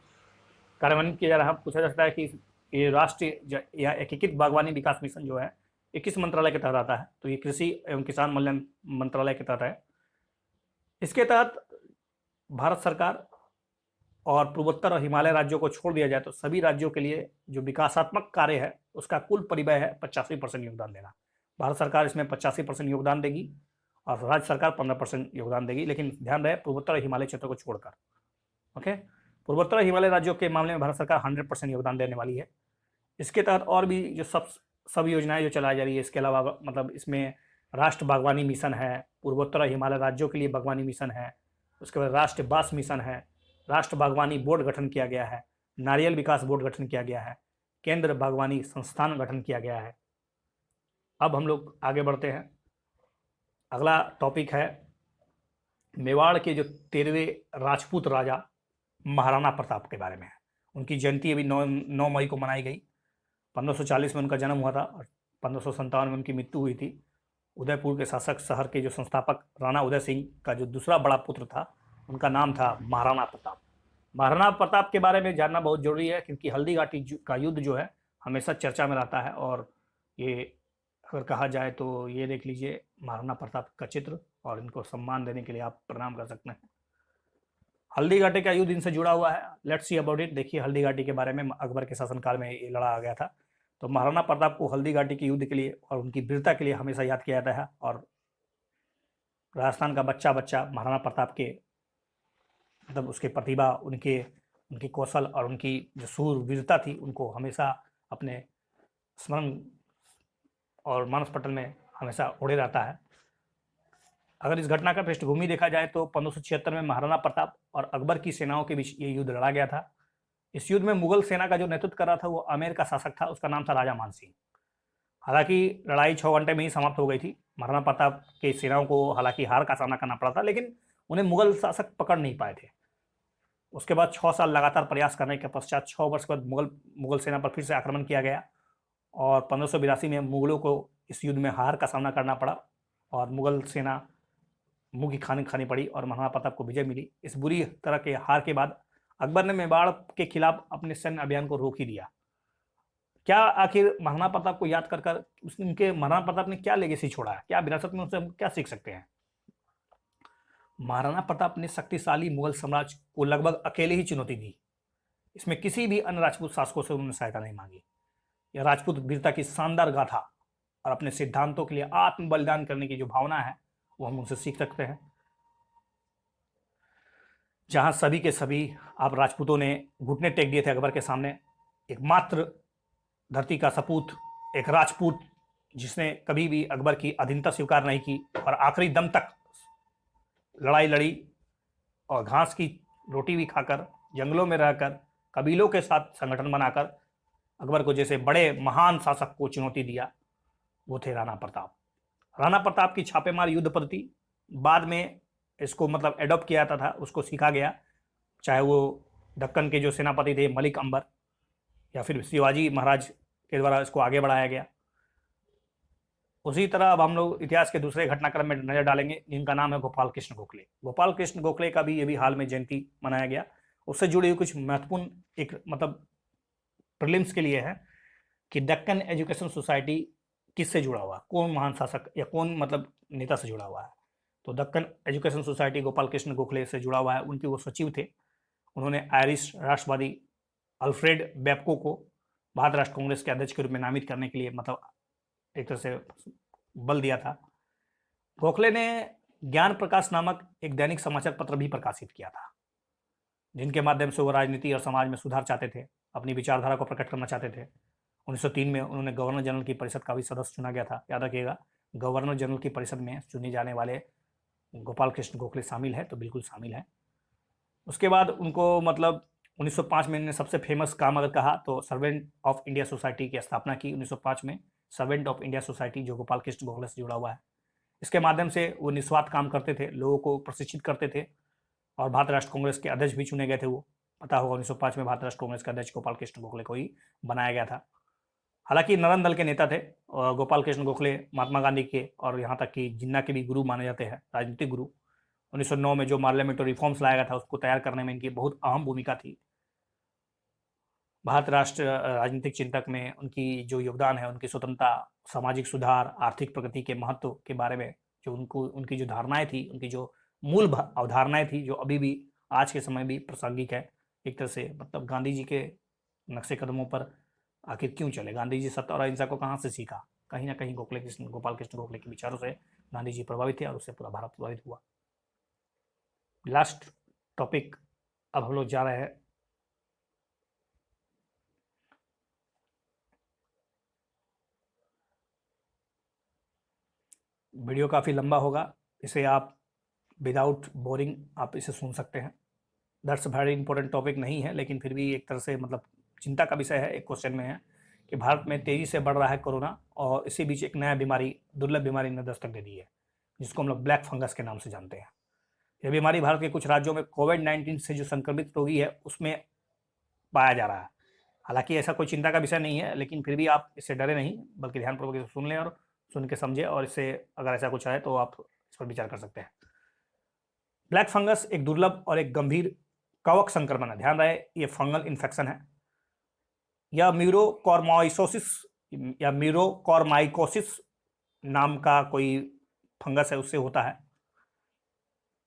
कार्यान्वित किया जा रहा है। पूछा जा सकता है कि ये राष्ट्रीय या एकीकृत बागवानी विकास मिशन जो है ये किस मंत्रालय के तहत आता है, तो ये कृषि एवं किसान कल्याण मंत्रालय के तहत है। इसके तहत भारत सरकार और पूर्वोत्तर और हिमालय राज्यों को छोड़ दिया जाए तो सभी राज्यों के लिए जो विकासात्मक कार्य है उसका कुल परिव्यय है 85% योगदान देना। भारत सरकार इसमें 85% योगदान देगी और राज्य सरकार 15% योगदान देगी, लेकिन ध्यान रहे पूर्वोत्तर और हिमालय क्षेत्रों को छोड़कर। ओके, पूर्वोत्तर और हिमालय राज्यों के मामले में भारत सरकार 100% योगदान देने वाली है। इसके तहत और भी जो सब योजनाएं जो चलाई जा रही है, इसके अलावा मतलब इसमें राष्ट्र बागवानी मिशन है, पूर्वोत्तर और हिमालय राज्यों के लिए बागवानी मिशन है, उसके बाद राष्ट्रीय बांस मिशन है, राष्ट्र बागवानी बोर्ड गठन किया गया है, नारियल विकास बोर्ड गठन किया गया है, केंद्र बागवानी संस्थान गठन किया गया है। अब हम लोग आगे बढ़ते हैं। अगला टॉपिक है मेवाड़ के जो 13वें राजपूत राजा महाराणा प्रताप के बारे में है। उनकी जयंती अभी 9 मई को मनाई गई। 1540 में उनका जन्म हुआ था और 1557 में उनकी मृत्यु हुई थी। उदयपुर के शासक शहर के जो संस्थापक राणा उदय सिंह का जो दूसरा बड़ा पुत्र था, उनका नाम था महाराणा प्रताप। महाराणा प्रताप के बारे में जानना बहुत जरूरी है क्योंकि हल्दी घाटी का युद्ध जो है हमेशा चर्चा में रहता है, और ये अगर कहा जाए तो ये देख लीजिए महाराणा प्रताप का चित्र, और इनको सम्मान देने के लिए आप प्रणाम कर सकते हैं। हल्दी घाटी का युद्ध इनसे जुड़ा हुआ है। Let's see about it. देखिए, हल्दी घाटी के बारे में अकबर के शासनकाल में ये लड़ा आ गया था। तो महाराणा प्रताप को हल्दी घाटी के युद्ध के लिए और उनकी वीरता के लिए हमेशा याद किया जाता है, और राजस्थान का बच्चा महाराणा प्रताप के मतलब उसके प्रतिभा, उनके कौशल और उनकी जो सूरवीरता थी, उनको हमेशा अपने स्मरण और मानस पटल में हमेशा उड़े रहता है। अगर इस घटना का पृष्ठभूमि देखा जाए तो 1576 में महाराणा प्रताप और अकबर की सेनाओं के बीच ये युद्ध लड़ा गया था। इस युद्ध में मुगल सेना का जो नेतृत्व कर रहा था वो आमेर का शासक था, उसका नाम था राजा मान सिंह। हालांकि लड़ाई 6 घंटे में ही समाप्त हो गई थी। महाराणा प्रताप की सेनाओं को हालांकि हार का सामना करना पड़ा था, लेकिन उन्हें मुगल शासक पकड़ नहीं पाए थे। उसके बाद 6 साल लगातार प्रयास करने के पश्चात 6 वर्ष के बाद मुगल सेना पर फिर से आक्रमण किया गया और 1582 में मुगलों को इस युद्ध में हार का सामना करना पड़ा और मुगल सेना मुंह की खानी खानी पड़ी और महाराणा प्रताप को विजय मिली। इस बुरी तरह के हार के बाद अकबर ने मेवाड़ के खिलाफ अपने सैन्य अभियान को रोक ही दिया। क्या आखिर महाराणा प्रताप को याद कर उनके महाराणा प्रताप ने क्या लेगेसी छोड़ा है, क्या विरासत में उनसे हम क्या सीख सकते हैं? महाराणा प्रताप ने शक्तिशाली मुगल साम्राज्य को लगभग अकेले ही चुनौती दी। इसमें किसी भी अन्य राजपूत शासकों से उन्होंने सहायता नहीं मांगी। यह राजपूत वीरता की शानदार गाथा और अपने सिद्धांतों के लिए आत्म बलिदान करने की जो भावना है वो हम उनसे सीख सकते हैं। जहां सभी के सभी आप राजपूतों ने घुटने टेक दिए थे अकबर के सामने, एकमात्र धरती का सपूत, एक राजपूत जिसने कभी भी अकबर की अधीनता स्वीकार नहीं की और आखिरी दम तक लड़ाई लड़ी और घास की रोटी भी खाकर, जंगलों में रहकर, कबीलों के साथ संगठन बनाकर अकबर को जैसे बड़े महान शासक को चुनौती दिया, वो थे राणा प्रताप। राणा प्रताप की छापेमार युद्ध पद्धति बाद में इसको मतलब एडॉप्ट किया जाता था, उसको सीखा गया, चाहे वो दक्कन के जो सेनापति थे मलिक अंबर या फिर शिवाजी महाराज के द्वारा इसको आगे बढ़ाया गया। उसी तरह अब हम लोग इतिहास के दूसरे घटनाक्रम में नजर डालेंगे जिनका नाम है गोपाल कृष्ण गोखले। गोपाल कृष्ण गोखले का भी ये भी हाल में जयंती मनाया गया। उससे जुड़ी हुई कुछ महत्वपूर्ण एक मतलब प्रीलिम्स के लिए है कि दक्कन एजुकेशन सोसाइटी किससे जुड़ा हुआ, कौन महान शासक या कौन मतलब नेता से जुड़ा हुआ है। तो दक्कन एजुकेशन सोसाइटी गोपाल कृष्ण गोखले से जुड़ा हुआ है। उनके वो सचिव थे। उन्होंने आयरिश राष्ट्रवादी अल्फ्रेड बेप्को को भारत राष्ट्र कांग्रेस के अध्यक्ष के रूप में नामित करने के लिए मतलब एक तरह से बल दिया था। गोखले ने ज्ञान प्रकाश नामक एक दैनिक समाचार पत्र भी प्रकाशित किया था, जिनके माध्यम से वो राजनीति और समाज में सुधार चाहते थे, अपनी विचारधारा को प्रकट करना चाहते थे। 1903 में उन्होंने गवर्नर जनरल की परिषद का भी सदस्य चुना गया था। याद रखिएगा, गवर्नर जनरल की परिषद में चुने जाने वाले गोपाल कृष्ण गोखले शामिल है, तो बिल्कुल शामिल है। उसके बाद उनको मतलब 1905 में इन्होंने सबसे फेमस काम अगर कहा तो सर्वेंट ऑफ इंडिया सोसाइटी की स्थापना की 1905 में। सर्वेंट ऑफ इंडिया सोसाइटी जो गोपाल कृष्ण गोखले से जुड़ा हुआ है, इसके माध्यम से वो निस्वार्थ काम करते थे, लोगों को प्रशिक्षित करते थे और भारत राष्ट्र कांग्रेस के अध्यक्ष भी चुने गए थे। वो पता होगा 1905 में भारत राष्ट्र कांग्रेस का अध्यक्ष गोपाल कृष्ण गोखले को ही बनाया गया था। हालांकि नरन दल के नेता थे और गोपाल कृष्ण गोखले महात्मा गांधी के और यहाँ तक कि जिन्ना के भी गुरु माने जाते हैं, राजनीतिक गुरु। 1909 में जो पार्लियामेंट रिफॉर्म्स लाया गया था उसको तैयार करने में इनकी बहुत अहम भूमिका थी। भारत राष्ट्र राजनीतिक चिंतक में उनकी जो योगदान है, उनकी स्वतंत्रता, सामाजिक सुधार, आर्थिक प्रगति के महत्व के बारे में जो उनकी जो धारणाएं थी, उनकी जो मूल अवधारणाएं थी, जो अभी भी आज के समय भी प्रासंगिक है। एक तरह से मतलब गांधी जी के नक्शे कदमों पर आखिर क्यों चले, गांधी जी सत्य और अहिंसा को कहाँ से सीखा? कहीं ना कहीं गोपाल कृष्ण गोखले के विचारों से गांधी जी प्रभावित थे और उससे पूरा भारत प्रभावित हुआ। लास्ट टॉपिक अब हम लोग जा रहे हैं वीडियो काफ़ी लंबा होगा, इसे आप विदाउट बोरिंग आप इसे सुन सकते हैं। दैट्स वेरी इंपॉर्टेंट टॉपिक नहीं है, लेकिन फिर भी एक तरह से मतलब चिंता का विषय है। एक क्वेश्चन में है कि भारत में तेज़ी से बढ़ रहा है कोरोना और इसी बीच एक नया बीमारी, दुर्लभ बीमारी ने दस्तक दे दी है, जिसको हम लोग ब्लैक फंगस के नाम से जानते हैं। यह बीमारी भारत के कुछ राज्यों में कोविड-19 से जो संक्रमित रोगी है उसमें पाया जा रहा है। हालांकि ऐसा कोई चिंता का विषय नहीं है, लेकिन फिर भी आप इससे डरे नहीं, बल्कि ध्यानपूर्वक इसे सुन लें और सुन के समझे, और इससे अगर ऐसा कुछ है तो आप इस पर विचार कर सकते हैं। ब्लैक फंगस एक दुर्लभ और एक गंभीर कवक संक्रमण है। ध्यान रहे, ये फंगल इन्फेक्शन है। यह म्यूकोरमाइकोसिस या म्यूकोरमाइकोसिस नाम का कोई फंगस है, उससे होता है।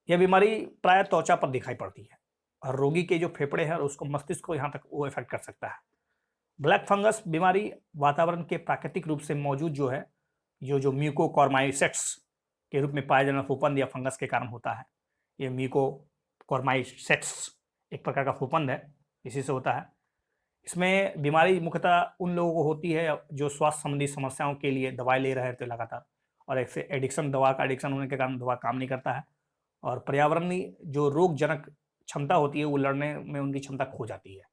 यह बीमारी प्राय त्वचा पर दिखाई पड़ती है और रोगी के जो फेफड़े हैं और उसको मस्तिष्क को यहाँ तक वो इफेक्ट कर सकता है। ब्लैक फंगस बीमारी वातावरण के प्राकृतिक रूप से मौजूद जो है जो म्यूकोकॉर्माइसेट्स के रूप में पाया जाना फफूंद या फंगस के कारण होता है। ये म्यूकोकॉर्माइसेट्स एक प्रकार का फफूंद है, इसी से होता है। इसमें बीमारी मुख्यतः उन लोगों को होती है जो स्वास्थ्य संबंधी समस्याओं के लिए दवाई ले रहे थे लगातार, और एक से एडिक्शन, दवा का एडिक्शन होने के कारण दवा काम नहीं करता है और पर्यावरणीय जो रोगजनक क्षमता होती है वो लड़ने में उनकी क्षमता खो जाती है।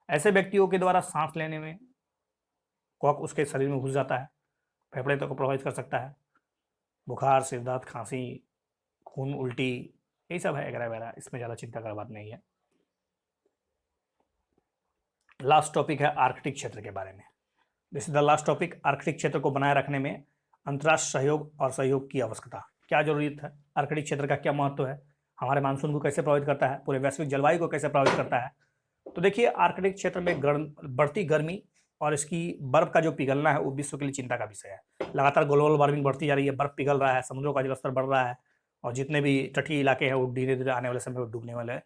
ऐसे व्यक्तियों के द्वारा सांस लेने में कॉक उसके शरीर में घुस जाता है, फेफड़े तक को प्रभावित कर सकता है। बुखार, सिर दर्द, खांसी, खून, उल्टी, यही सब है वगैरह वगैरह, इसमें ज़्यादा चिंता का बात नहीं है। लास्ट टॉपिक है आर्कटिक क्षेत्र के बारे में। This is the last topic. Arctic क्षेत्र को बनाए रखने में अंतर्राष्ट्रीय सहयोग और सहयोग की आवश्यकता, क्या जरूरत है, आर्कटिक क्षेत्र का क्या महत्व है, हमारे मानसून को कैसे प्रभावित करता है, पूरे वैश्विक जलवायु को कैसे प्रभावित करता है। तो देखिए, आर्कटिक क्षेत्र में बढ़ती गर्मी और इसकी बर्फ का जो पिघलना है वो विश्व के लिए चिंता का विषय है। लगातार ग्लोबल वार्मिंग बढ़ती जा रही है, बर्फ पिघल रहा है, समुद्रों का जलस्तर बढ़ रहा है, और जितने भी तटीय इलाके हैं वो धीरे धीरे आने वाले समय में डूबने वाले हैं।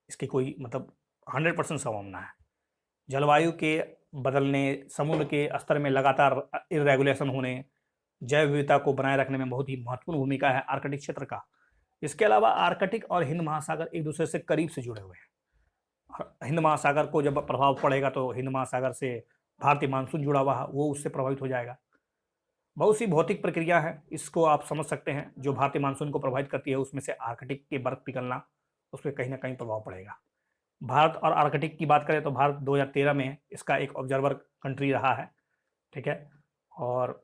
इसकी कोई मतलब 100% संभावना है। जलवायु के बदलने, समुद्र के स्तर में लगातार इरेगुलेशन होने, जैव विविधता को बनाए रखने में बहुत ही महत्वपूर्ण भूमिका है आर्कटिक क्षेत्र का। इसके अलावा आर्कटिक और हिंद महासागर एक दूसरे से करीब से जुड़े हुए हैं। हिंद महासागर को जब प्रभाव पड़ेगा तो हिंद महासागर से भारतीय मानसून जुड़ा हुआ है, वो उससे प्रभावित हो जाएगा। बहुत सी भौतिक प्रक्रिया है, इसको आप समझ सकते हैं, जो भारतीय मानसून को प्रभावित करती है। उसमें से आर्कटिक के बर्फ पिघलना, उस पर कहीं ना कहीं प्रभाव पड़ेगा। भारत और आर्कटिक की बात करें तो भारत 2013 में इसका एक ऑब्जर्वर कंट्री रहा है, ठीक है। और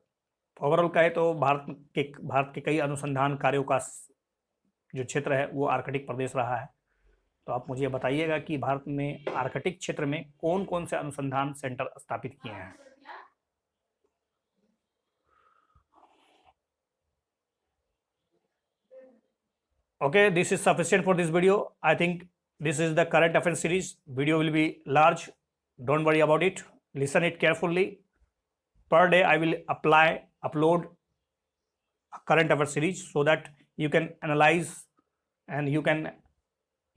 ओवरऑल कहे तो भारत के कई अनुसंधान कार्यों का जो क्षेत्र है वो आर्कटिक प्रदेश रहा है। तो आप मुझे बताइएगा कि भारत में आर्कटिक क्षेत्र में कौन कौन से अनुसंधान सेंटर स्थापित किए हैं। Okay, this is sufficient for this video. I think this is the current affairs series. Video will be large. Don't worry about it. Listen it carefully. Per day, I will upload a current affairs series so that you can analyze and you can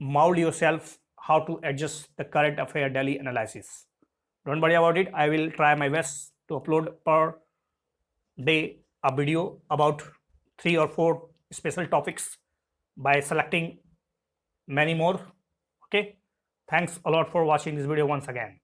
mold yourself how to adjust the current affair daily analysis. Don't worry about it. I will try my best to upload per day a video about 3 or 4 special topics by selecting many more. Okay, thanks a lot for watching this video once again.